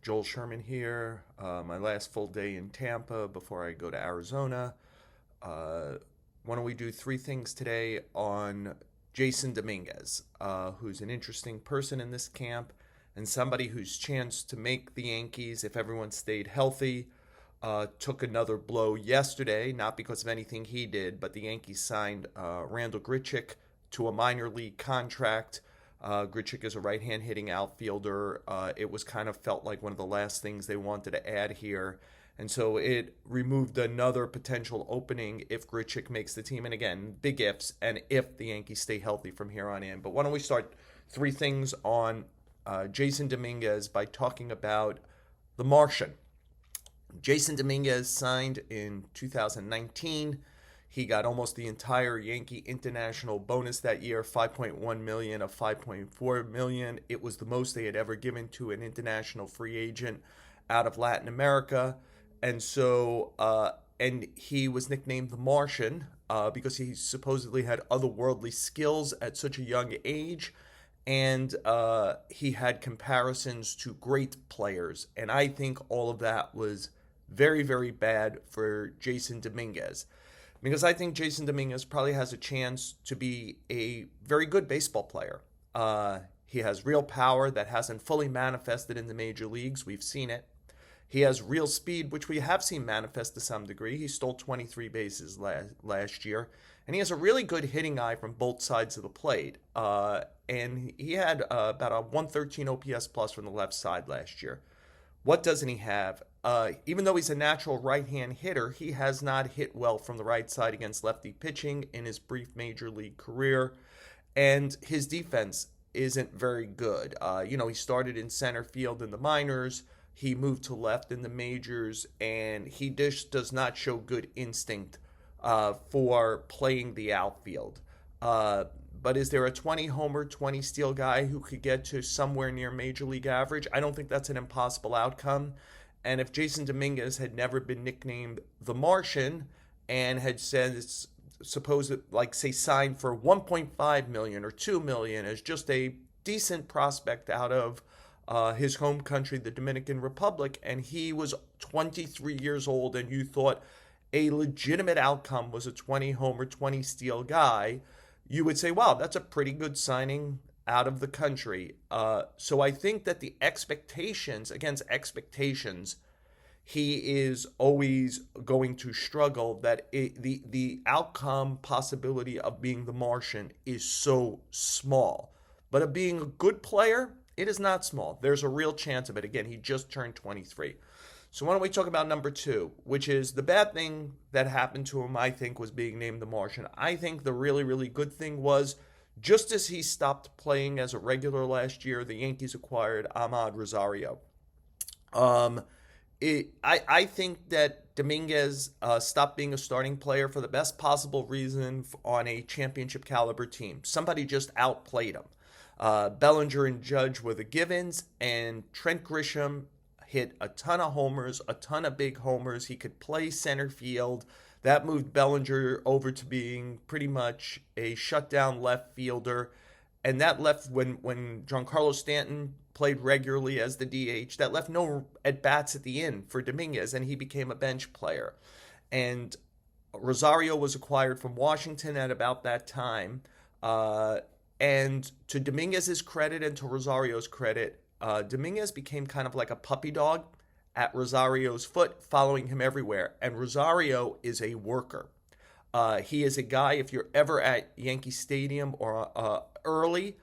Joel Sherman here. My last full day in Tampa before I go to Arizona. Uh, why don't we do three things today on Jasson Domínguez, who's an interesting person in this camp and somebody whose chance to make the Yankees, if everyone stayed healthy, took another blow yesterday, not because of anything he did, but the Yankees signed Randall Grichuk to a minor league contract. Grichuk is a right-hand hitting outfielder. It was kind of felt like one of the last things they wanted to add here. And so it removed another potential opening if Grichuk makes the team. And again, big ifs, and if the Yankees stay healthy from here on in. But why don't we start three things on Jasson Domínguez by talking about the Martian. Jasson Domínguez signed in 2019. He got almost the entire Yankee international bonus that year, 5.1 million of 5.4 million. It was the most they had ever given to an international free agent out of Latin America. And so, and he was nicknamed the Martian because he supposedly had otherworldly skills at such a young age. And he had comparisons to great players. And I think all of that was very, very bad for Jasson Domínguez. Because I think Jasson Domínguez probably has a chance to be a very good baseball player. He has real power that hasn't fully manifested in the major leagues. We've seen it. He has real speed, which we have seen manifest to some degree. He stole 23 bases last year. And he has a really good hitting eye from both sides of the plate. And he had about a 113 OPS plus from the left side last year. What doesn't he have? Even though he's a natural right-hand hitter, he has not hit well from the right side against lefty pitching in his brief major league career. And his defense isn't very good. He started in center field in the minors. He moved to left in the majors. And he just does not show good instinct for playing the outfield. But is there a 20 homer, 20 steal guy who could get to somewhere near major league average? I don't think that's an impossible outcome. And if Jasson Domínguez had never been nicknamed the Martian and had said, signed for 1.5 million or 2 million as just a decent prospect out of his home country, the Dominican Republic, and he was 23 years old and you thought a legitimate outcome was a 20 homer, 20 steal guy, you would say, wow, that's a pretty good signing out of the country. So I think that the expectations, against expectations, he is always going to struggle, that the outcome possibility of being the Martian is so small. But of being a good player, it is not small. There's a real chance of it. Again, he just turned 23. So why don't we talk about number two, which is the bad thing that happened to him, I think, was being named the Martian. I think the really, really good thing was just as he stopped playing as a regular last year, the Yankees acquired Amed Rosario. I think that Dominguez stopped being a starting player for the best possible reason on a championship caliber team. Somebody just outplayed him. Bellinger and Judge were the givens, and Trent Grisham hit a ton of homers, a ton of big homers. He could play center field. That moved Bellinger over to being pretty much a shutdown left fielder. And that left, when Giancarlo Stanton played regularly as the DH, that left no at-bats at the end for Dominguez, and he became a bench player. And Rosario was acquired from Washington at about that time. And to Dominguez's credit and to Rosario's credit, Dominguez became kind of like a puppy dog at Rosario's foot, following him everywhere. And Rosario is a worker. He is a guy, if you're ever at Yankee Stadium or early,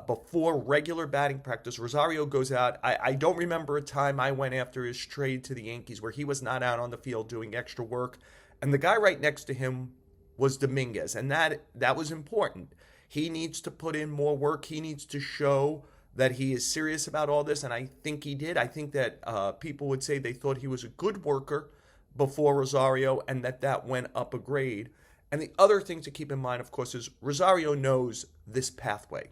before regular batting practice, Rosario goes out. I don't remember a time I went after his trade to the Yankees where he was not out on the field doing extra work. And the guy right next to him was Dominguez. And that was important. He needs to put in more work. He needs to show that he is serious about all this, and I think he did. I think that people would say they thought he was a good worker before Rosario, and that went up a grade. And the other thing to keep in mind, of course, is Rosario knows this pathway.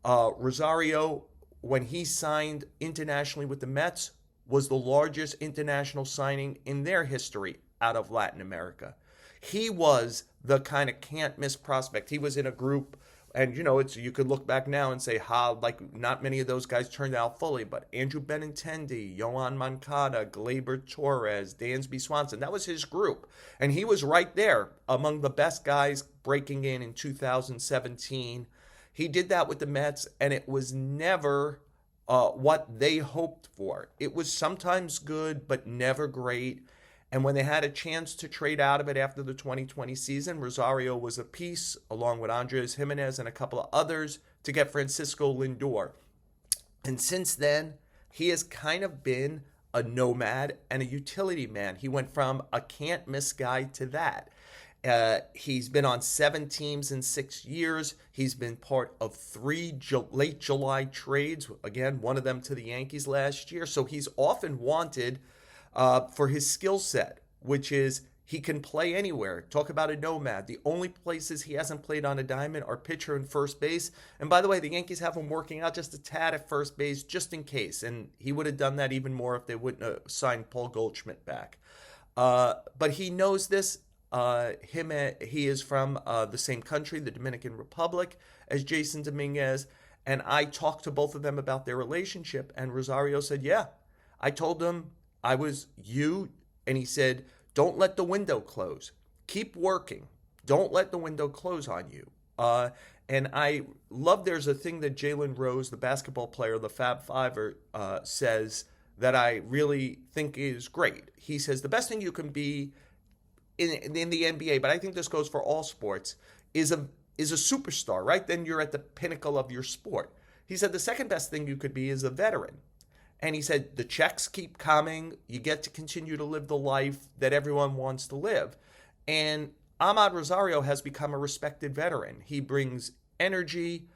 Rosario, when he signed internationally with the Mets, was the largest international signing in their history out of Latin America. He was the kind of can't-miss prospect. He was in a group And it's you could look back now and say how like not many of those guys turned out fully, but Andrew Benintendi, Yohan Moncada, Gleyber Torres, Dansby Swanson, that was his group, and he was right there among the best guys breaking in 2017. He did that with the Mets, and it was never what they hoped for. It was sometimes good, but never great. And when they had a chance to trade out of it after the 2020 season, Rosario was a piece, along with Andres Jimenez and a couple of others, to get Francisco Lindor. And since then, he has kind of been a nomad and a utility man. He went from a can't-miss guy to that. He's been on 7 teams in 6 years. He's been part of 3 late July trades, again, one of them to the Yankees last year. So he's often wanted for his skill set, which is he can play anywhere. Talk about a nomad. The only places he hasn't played on a diamond are pitcher and first base. And by the way, the Yankees have him working out just a tad at first base just in case. And he would have done that even more if they wouldn't have signed Paul Goldschmidt back. But he knows this. He is from the same country, the Dominican Republic, as Jasson Domínguez. And I talked to both of them about their relationship. And Rosario said, yeah, I told him I was you. And he said, don't let the window close. Keep working. Don't let the window close on you. And I love there's a thing that Jalen Rose, the basketball player, the Fab Fiver, says that I really think is great. He says the best thing you can be in the NBA, but I think this goes for all sports, is a superstar, right? Then you're at the pinnacle of your sport. He said the second best thing you could be is a veteran. And he said, the checks keep coming. You get to continue to live the life that everyone wants to live. And Amed Rosario has become a respected veteran. He brings energy.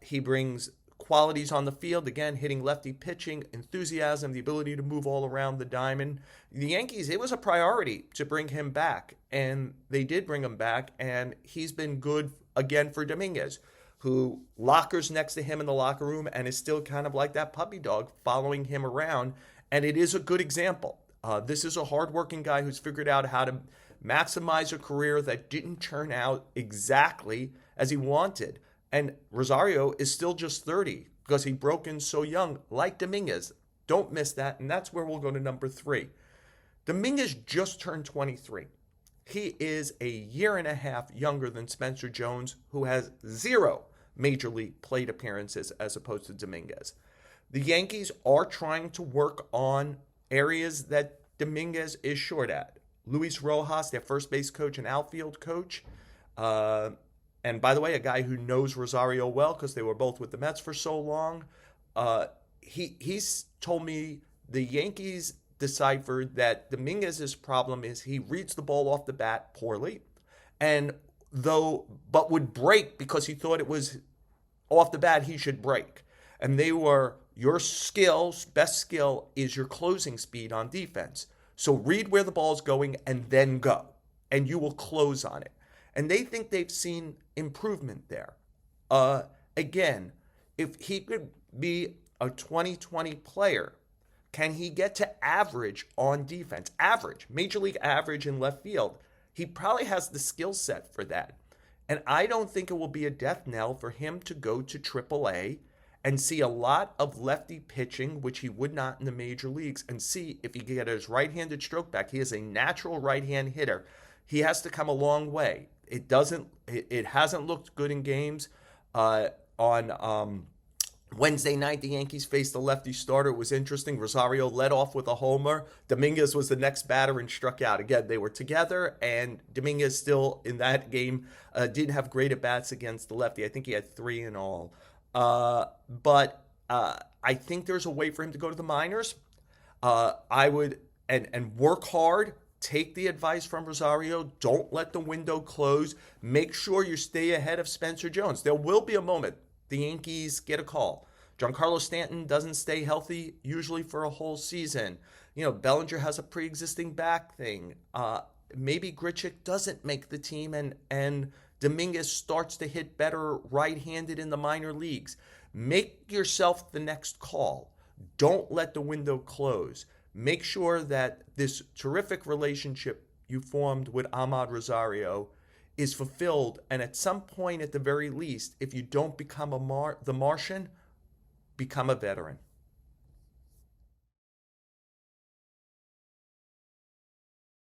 He brings qualities on the field. Again, hitting lefty pitching, enthusiasm, the ability to move all around the diamond. The Yankees, it was a priority to bring him back. And they did bring him back. And he's been good again for Dominguez, who lockers next to him in the locker room and is still kind of like that puppy dog following him around. And it is a good example. This is a hardworking guy who's figured out how to maximize a career that didn't turn out exactly as he wanted. And Rosario is still just 30 because he broke in so young, like Dominguez. Don't miss that. And that's where we'll go to number 3. Dominguez just turned 23. He is a year and a half younger than Spencer Jones, who has 0 major league plate appearances as opposed to Dominguez. The Yankees are trying to work on areas that Dominguez is short at. Luis Rojas, their first base coach and outfield coach, and by the way, a guy who knows Rosario well because they were both with the Mets for so long. He's told me the Yankees deciphered that Dominguez's problem is he reads the ball off the bat poorly, but would break because he thought it was off the bat he should break. And they were, your skills, best skill is your closing speed on defense. So read where the ball's going and then go, and you will close on it. And they think they've seen improvement there. Again, if he could be a 2020 player, can he get to average on defense? Average, major league average in left field. He probably has the skill set for that. And I don't think it will be a death knell for him to go to AAA and see a lot of lefty pitching, which he would not in the major leagues, and see if he can get his right-handed stroke back. He is a natural right-hand hitter. He has to come a long way. It hasn't looked good in games. On Wednesday night, the Yankees faced the lefty starter. It was interesting. Rosario led off with a homer. Dominguez was the next batter and struck out. Again, they were together, and Dominguez still in that game didn't have great at-bats against the lefty. I think he had 3 in all. But I think there's a way for him to go to the minors. I would and work hard. Take the advice from Rosario. Don't let the window close. Make sure you stay ahead of Spencer Jones. There will be a moment the Yankees get a call. Giancarlo Stanton doesn't stay healthy usually for a whole season. Bellinger has a pre-existing back thing. Maybe Grichuk doesn't make the team and Dominguez starts to hit better right-handed in the minor leagues. Make yourself the next call. Don't let the window close. Make sure that this terrific relationship you formed with Amed Rosario is fulfilled. And at some point, at the very least, if you don't become the Martian, become a veteran.